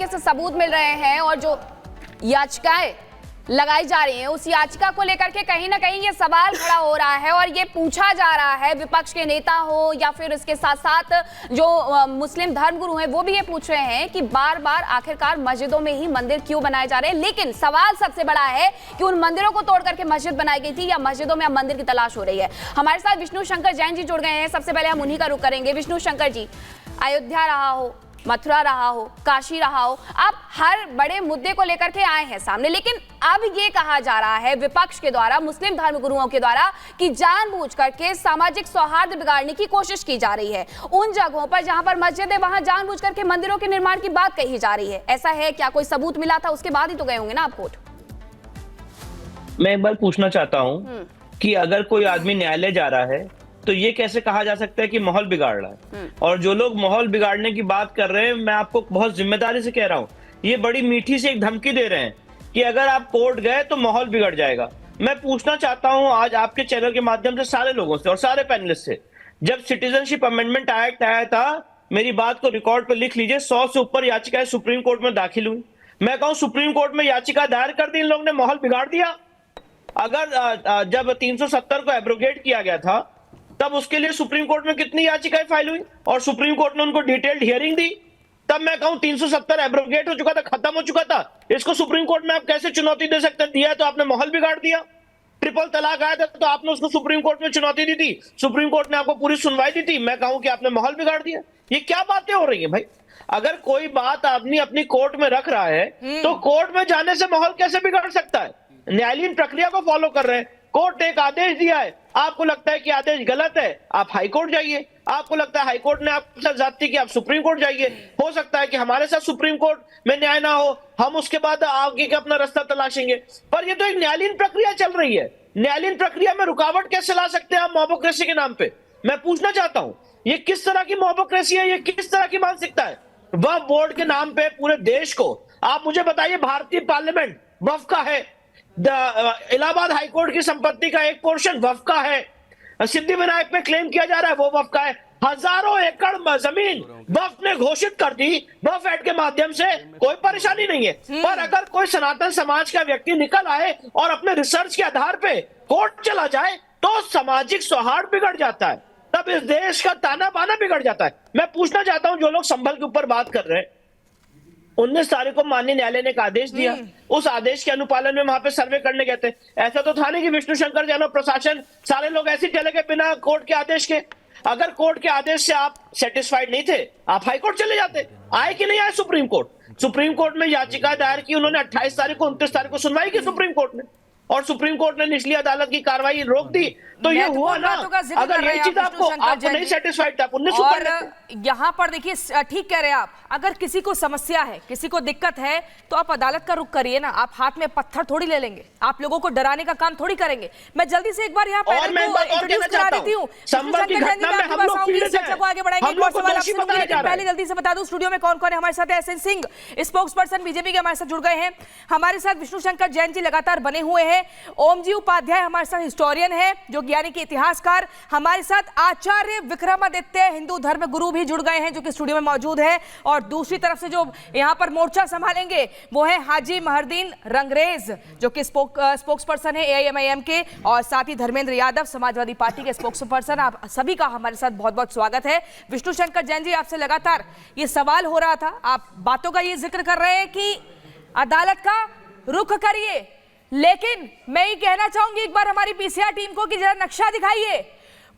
तरीके से सबूत मिल रहे हैं और जो याचिकाएं लगाई जा रही हैं उस याचिका को लेकर के कहीं ना कहीं ये सवाल खड़ा हो रहा है और ये पूछा जा रहा है, विपक्ष के नेता हो या फिर इसके साथ साथ जो मुस्लिम धर्मगुरु हैं वो भी ये पूछ रहे हैं कि बार बार आखिरकार मस्जिदों में ही मंदिर क्यों बनाए जा रहे हैं। लेकिन सवाल सबसे बड़ा है कि उन मंदिरों को तोड़ करके मस्जिद बनाई गई थी या मस्जिदों में अब मंदिर की तलाश हो रही है। हमारे साथ विष्णु शंकर जैन जी जुड़ गए हैं। सबसे पहले हम उन्हीं का रुख करेंगे। विष्णु शंकर जी, अयोध्या रहा हो, मथुरा रहा हो, काशी रहा हो, आप हर बड़े मुद्दे को लेकर के आए हैं सामने, लेकिन अब ये कहा जा रहा है विपक्ष के द्वारा, मुस्लिम धर्मगुरुओं के द्वारा कि जानबूझ करके सामाजिक सौहार्द बिगाड़ने की कोशिश की जा रही है। उन जगहों पर जहां पर मस्जिद है वहां जानबूझ करके मंदिरों के निर्माण की बात कही जा रही है। ऐसा है क्या? कोई सबूत मिला था उसके बाद ही तो गए होंगे ना आप कोर्ट? मैं एक बार पूछना चाहता हूं कि अगर कोई आदमी न्यायालय जा रहा है तो ये कैसे कहा जा सकता है कि माहौल बिगाड़ रहा है? और जो लोग माहौल बिगाड़ने की बात कर रहे हैं, मैं आपको बहुत जिम्मेदारी से कह रहा हूं, ये बड़ी मीठी से एक धमकी दे रहे हैं कि अगर आप कोर्ट गए तो माहौल बिगड़ जाएगा। मैं पूछना चाहता हूं आज आपके चैनल के माध्यम से सारे लोगों से और सारे पैनलिस्ट से, जब सिटीजनशिप अमेंडमेंट एक्ट आया था, मेरी बात को रिकॉर्ड पर लिख लीजिए, 100 से ऊपर याचिकाएं सुप्रीम कोर्ट में दाखिल हुई। मैं कहूं सुप्रीम कोर्ट में याचिका दायर कर दी, इन लोगों ने माहौल बिगाड़ दिया। अगर जब 370 को एब्रोगेट किया गया था तब उसके लिए सुप्रीम कोर्ट में कितनी याचिकाएं फाइल हुई और सुप्रीम कोर्ट ने उनको डिटेल्ड हियरिंग दी। तब मैं कहूं 370 एब्रोगेट हो चुका था, खत्म हो चुका था। इसको सुप्रीम कोर्ट में आप कैसे चुनौती दे सकते हैं? दिया है तो आपने माहौल बिगाड़ दिया। ट्रिपल तलाक आया था तो आपने उसको सुप्रीम कोर्ट में चुनौती दी थी, सुप्रीम कोर्ट ने आपको पूरी सुनवाई दी थी। मैं कहूं कि आपने माहौल बिगाड़ दिया। ये क्या बातें हो रही है भाई? अगर कोई बात आदमी अपनी कोर्ट में रख रहा है तो कोर्ट में जाने से माहौल कैसे बिगड़ सकता है? न्यायालयीन प्रक्रिया को फॉलो कर रहे हैं। कोर्ट ने एक आदेश दिया है, आपको लगता है कि आदेश गलत है, आप हाई कोर्ट जाइए। आपको लगता है हाई कोर्ट ने आपके साथ ज्यादती की, आप सुप्रीम कोर्ट जाइए। हो सकता है कि हमारे साथ सुप्रीम कोर्ट में न्याय ना हो, हम उसके बाद आगे का अपना रास्ता तलाशेंगे। पर ये तो एक न्यायालयीन प्रक्रिया चल रही है। न्यायालयीन प्रक्रिया में रुकावट कैसे ला सकते हैं आप मोबोक्रेसी के नाम पे? मैं पूछना चाहता हूं, ये किस तरह की मोबोक्रेसी है? ये किस तरह की मानसिकता है? वक्फ बोर्ड के नाम पे पूरे देश को, आप मुझे बताइए, भारतीय पार्लियामेंट वक्फ का है, इलाहाबाद हाईकोर्ट की संपत्ति का एक पोर्शन वक्फ का है, सिद्धिविनायक पे क्लेम किया जा रहा है वो वक्फ का है। हजारों एकड़ जमीन वक्फ ने घोषित कर दी वक्फ एक्ट के माध्यम से, कोई परेशानी नहीं है। पर अगर कोई सनातन समाज का व्यक्ति निकल आए और अपने रिसर्च के आधार पे कोर्ट चला जाए तो सामाजिक सौहार्द बिगड़ जाता है, तब इस देश का ताना बाना बिगड़ जाता है। मैं पूछना चाहता हूं, जो लोग संभल के ऊपर बात कर रहे हैं, 19 तारीख को माननीय न्यायालय ने एक आदेश दिया, उस आदेश के अनुपालन में वहां पे सर्वे करने गए थे। ऐसा तो था नहीं कि विष्णु शंकर जैन और प्रशासन सारे लोग ऐसे चले गए बिना कोर्ट के आदेश के। अगर कोर्ट के आदेश से आप सेटिस्फाइड नहीं थे, आप हाई कोर्ट चले जाते। आए कि नहीं आए सुप्रीम कोर्ट? सुप्रीम कोर्ट में याचिका दायर की उन्होंने, 28 तारीख को 29 तारीख को सुनवाई की सुप्रीम कोर्ट ने, और सुप्रीम कोर्ट ने निचली अदालत की कार्रवाई रोक दी। तो ये हुआ ना, अगर ये चीज आपको नहीं सेटिस्फाइड था, आप 19 और यहाँ पर देखिए, ठीक कह रहे हैं आप, अगर किसी को समस्या है, किसी को दिक्कत है, तो आप अदालत का रुख करिए ना। आप हाथ में पत्थर थोड़ी ले लेंगे, आप लोगों को डराने का काम थोड़ी करेंगे। मैं जल्दी से एक बार यहाँ पैनल को इंट्रोड्यूस करा देती हूँ, आगे बढ़ाएंगे। पहले जल्दी से बता दूं स्टूडियो में कौन कौन है हमारे साथ। SN Singh, spokesperson BJP के, हमारे साथ जुड़ गए हैं। हमारे साथ विष्णु शंकर जैन जी लगातार बने हुए हैं। ओम जी उपाध्याय हमारे साथ हिस्टोरियन है, जो यानी कि इतिहासकार। हमारे साथ आचार्य विक्रमादित्य हिंदू धर्म गुरु भी जुड़ गए हैं, जो कि स्टूडियो में मौजूद है। और दूसरी तरफ से जो यहाँ पर मोर्चा संभालेंगे वो है हाजी महरदीन रंगरेज, जो कि स्पोक्स पर्सन है एआईएमआईएम के, और साथ ही धर्मेंद्र यादव समाजवादी पार्टी के स्पोक्स पर्सन। आप सभी का हमारे साथ बहुत बहुत स्वागत है। विष्णु शंकर जैन जी, आपसे लगातार ये सवाल हो रहा था, आप बातों का ये जिक्र कर रहे हैं कि अदालत का रुख करिए, लेकिन मैं ये कहना चाहूंगी एक बार हमारी पीसीआर टीम को कि जरा नक्शा दिखाइए,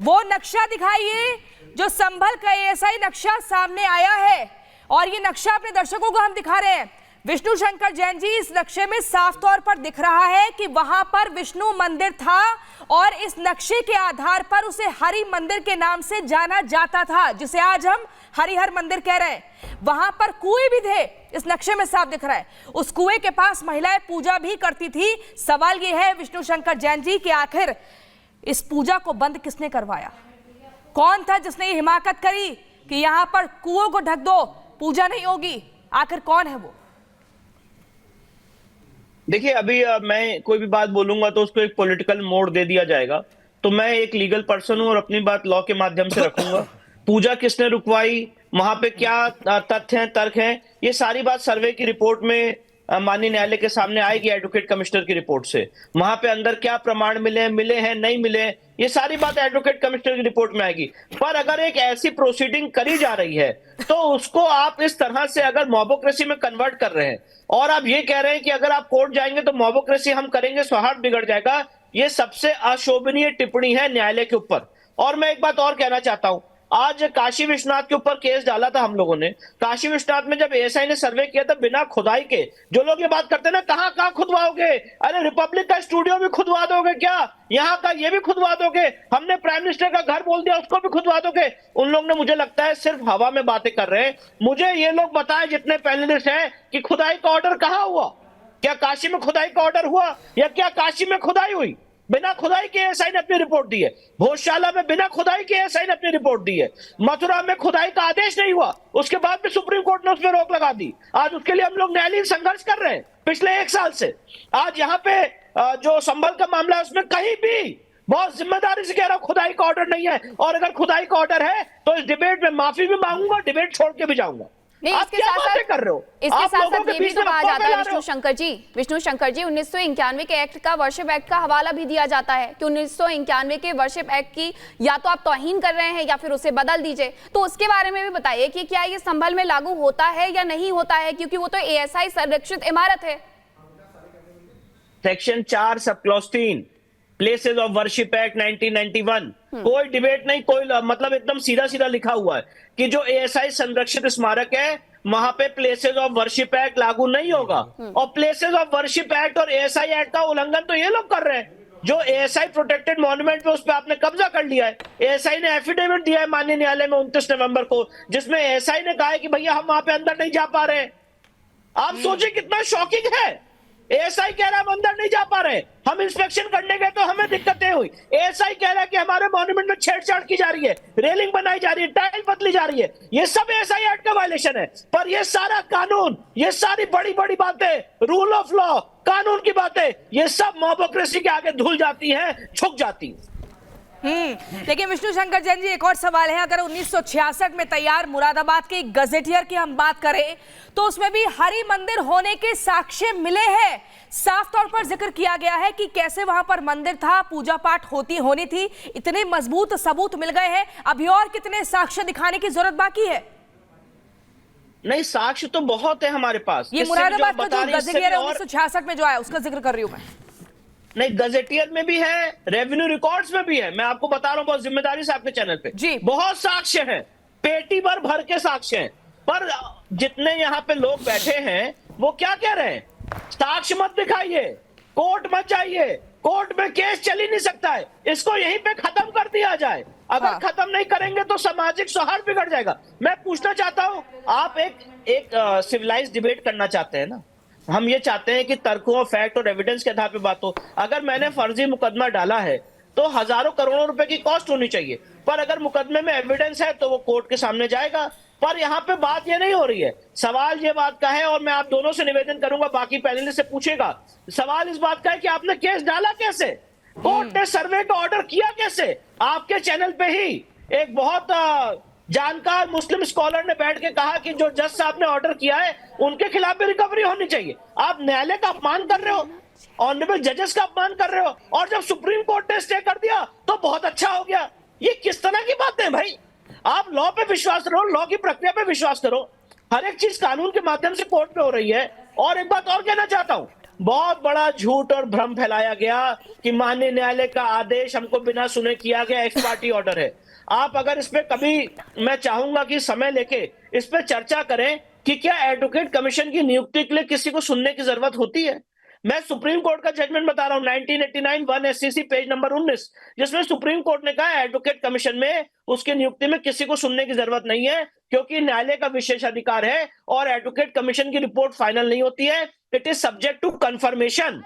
वो नक्शा दिखाइए जो संभल का एएसआई नक्शा सामने आया है, और ये नक्शा अपने दर्शकों को हम दिखा रहे हैं। विष्णु शंकर जैन जी, इस नक्शे में साफ तौर पर दिख रहा है कि वहां पर विष्णु मंदिर था, और इस नक्शे के आधार पर उसे हरि मंदिर के नाम से जाना जाता था, जिसे आज हम हरिहर मंदिर कह रहे हैं। वहां पर कुएं भी थे, इस नक्शे में साफ दिख रहा है। उस कुएं के पास महिलाएं पूजा भी करती थी। सवाल यह है विष्णु शंकर जैन जी कि आखिर इस पूजा को बंद किसने करवाया? कौन था जिसने ये हिमाकत करी कि यहां पर कुओं को ढक दो, पूजा नहीं होगी? आखिर कौन है वो? देखिए, अभी मैं कोई भी बात बोलूंगा तो उसको एक पॉलिटिकल मोड़ दे दिया जाएगा, तो मैं एक लीगल पर्सन हूं और अपनी बात लॉ के माध्यम से रखूंगा। पूजा किसने रुकवाई, वहां पे क्या तथ्य हैं, तर्क हैं, ये सारी बात सर्वे की रिपोर्ट में माननीय न्यायालय के सामने आएगी, एडवोकेट कमिश्नर की रिपोर्ट से। वहां पे अंदर क्या प्रमाण मिले हैं, नहीं मिले, ये सारी बात एडवोकेट कमिश्नर की रिपोर्ट में आएगी। पर अगर एक ऐसी प्रोसीडिंग करी जा रही है तो उसको आप इस तरह से अगर मॉबोक्रेसी में कन्वर्ट कर रहे हैं और आप ये कह रहे हैं कि अगर आप कोर्ट जाएंगे तो मॉबोक्रेसी हम करेंगे, सौहार्द बिगड़ जाएगा, ये सबसे अशोभनीय टिप्पणी है न्यायालय के ऊपर। और मैं एक बात और कहना चाहता हूं, आज काशी विश्वनाथ के ऊपर केस डाला था हम लोगों ने। काशी विश्वनाथ में जब एएसआई ने सर्वे किया था बिना खुदाई के, जो लोग ये बात करते हैं ना कहां खुदवाओगे, अरे रिपब्लिक का स्टूडियो भी खुदवा दोगे क्या, यहाँ का ये भी खुदवा दोगे, हमने प्राइम मिनिस्टर का घर बोल दिया उसको भी खुदवा दोगे। उन लोग ने, मुझे लगता है, सिर्फ हवा में बातें कर रहे हैं। मुझे ये लोग बताएं जितने पैनलिस्ट हैं कि खुदाई का ऑर्डर कहां हुआ, क्या काशी में खुदाई का ऑर्डर हुआ या क्या काशी में खुदाई हुई? बिना खुदाई के एएसआई ने अपनी रिपोर्ट दी है। भोजशाला में बिना खुदाई के एएसआई ने अपनी रिपोर्ट दी है। मथुरा में खुदाई का आदेश नहीं हुआ, उसके बाद भी सुप्रीम कोर्ट ने उसमें रोक लगा दी। आज उसके लिए हम लोग न्यायालयीन संघर्ष कर रहे हैं पिछले 1 साल से। आज यहाँ पे जो संभल का मामला है उसमें कहीं भी बहुत जिम्मेदारी से कह रहा हूं खुदाई का ऑर्डर नहीं है, और अगर खुदाई का ऑर्डर है तो इस डिबेट में माफी भी मांगूंगा, डिबेट छोड़ के भी जाऊंगा। नहीं, आप क्या बातें कर रहे हो? इसके आप साथ लोगों साथ के ये भी बीच तो में कहा अफवाह जाता है फैला रहे हो। विष्णु शंकर जी 1991 के एक्ट का, वर्शिप एक्ट का हवाला भी दिया जाता है कि 1991 के वर्शिप एक्ट की या तो आप तौहीन कर रहे हैं या फिर उसे बदल दीजिए। तो उसके बारे में भी बताइए कि क्या ये संभल में लागू होता है या नहीं होता है, क्योंकि वो तो एएसआई संरक्षित इमारत है। Section 4 sub clause 3 places of worship act 1991, कोई डिबेट नहीं, कोई मतलब एकदम सीधा सीधा लिखा हुआ है कि जो एएसआई संरक्षित स्मारक है वहां पे प्लेसेस ऑफ वर्शिप एक्ट लागू नहीं होगा। और प्लेसेस ऑफ वर्शिप एक्ट और एएसआई एक्ट का उल्लंघन तो ये लोग कर रहे हैं। जो एएसआई प्रोटेक्टेड मॉन्यूमेंट पे उस पर आपने कब्जा कर लिया है। एएसआई ने एफिडेविट दिया है माननीय न्यायालय में 29 नवंबर को, जिसमें एएसआई ने कहा है कि भैया हम वहां पे अंदर नहीं जा पा रहे हैं। आप सोचिए कितना शॉकिंग है। एएसआई कह रहा है हम अंदर नहीं जा पा रहे, हम इंस्पेक्शन करने गए तो हमें दिक्कतें हुई। एएसआई कह रहा है कि हमारे मॉन्यूमेंट में छेड़छाड़ की जा रही है, रेलिंग बनाई जा रही है, टाइल बदली जा रही है। ये सब एएसआई एक्ट का वायलेशन है। पर ये सारा कानून, ये सारी बड़ी बड़ी बातें, रूल ऑफ लॉ, कानून की बातें, ये सब मॉबोक्रेसी के आगे धुल जाती हैं, झुक जाती हैं। लेकिन विष्णु शंकर जैन जी, एक और सवाल है। अगर 1966 में तैयार मुरादाबाद के गजेटियर की हम बात करें तो उसमें भी हरि मंदिर होने के साक्ष्य मिले हैं। साफ तौर पर जिक्र किया गया है कि कैसे वहां पर मंदिर था, पूजा पाठ होनी थी। इतने मजबूत सबूत मिल गए हैं, अभी और कितने साक्ष्य दिखाने की जरूरत बाकी है? नहीं, साक्ष्य तो बहुत है हमारे पास। ये मुरादाबाद का जो गजेटियर है 1966 में जो आया उसका जिक्र कर रही हूं मैं। नहीं, गजेटियर में भी है, रेवेन्यू रिकॉर्ड्स में भी है। मैं आपको बता रहा हूं बहुत जिम्मेदारी से आपके चैनल पे जी। बहुत साक्ष्य हैं, पेटी भर के साक्ष्य हैं। पर जितने यहाँ पे लोग बैठे हैं वो क्या कह रहे हैं, साक्ष्य मत दिखाइए, कोर्ट मत जाइए, कोर्ट में केस चल ही नहीं सकता है, इसको यहीं पे खत्म कर दिया जाए। अगर खत्म नहीं करेंगे तो सामाजिक सौहार्द बिगड़ जाएगा। मैं पूछना चाहता हूं, आप एक सिविलाइज्ड डिबेट करना चाहते हैं ना, हम ये चाहते हैं कि तर्कों, फैक्ट और एविडेंस के आधार पे बात हो। अगर मैंने फर्जी मुकदमा डाला है तो हजारों करोड़ों रुपए की कॉस्ट होनी चाहिए, पर अगर मुकदमे में एविडेंस है तो वो कोर्ट के सामने जाएगा। पर यहाँ पे बात ये नहीं हो रही है। सवाल ये बात का है, और मैं आप दोनों से निवेदन करूंगा, बाकी पैनलिस्ट से पूछेगा, सवाल इस बात का है कि आपने केस डाला कैसे, कोर्ट ने सर्वे का ऑर्डर किया कैसे? आपके चैनल पे ही एक बहुत जानकार मुस्लिम स्कॉलर ने बैठ के कहा कि जो जज साहब ने ऑर्डर किया है उनके खिलाफ भी रिकवरी होनी चाहिए। आप न्यायालय का अपमान कर रहे हो, ऑनरेबल जजेस का अपमान कर रहे हो, और जब सुप्रीम कोर्ट ने स्टे कर दिया तो बहुत अच्छा हो गया। ये किस तरह की बातें हैं भाई? आप लॉ पे विश्वास करो, लॉ की प्रक्रिया पे विश्वास करो। हर एक चीज कानून के माध्यम से कोर्ट में हो रही है। और एक बात और कहना चाहता हूं, बहुत बड़ा झूठ और भ्रम फैलाया गया कि माननीय न्यायालय का आदेश हमको बिना सुने किया गया, एक्स पार्टी ऑर्डर है। आप अगर इस पे कभी, मैं चाहूंगा कि समय लेके इस पे चर्चा करें कि क्या एडवोकेट कमीशन की नियुक्ति के लिए किसी को सुनने की जरूरत होती है। मैं सुप्रीम कोर्ट का जजमेंट बता रहा हूं, 1989 1 SCC पेज नंबर 19, जिसमें सुप्रीम कोर्ट ने कहा एडवोकेट कमीशन में उसकी नियुक्ति में किसी को सुनने की जरूरत नहीं है, क्योंकि न्यायालय का विशेष अधिकार है और एडवोकेट कमीशन की रिपोर्ट फाइनल नहीं होती है, it is subject to confirmation.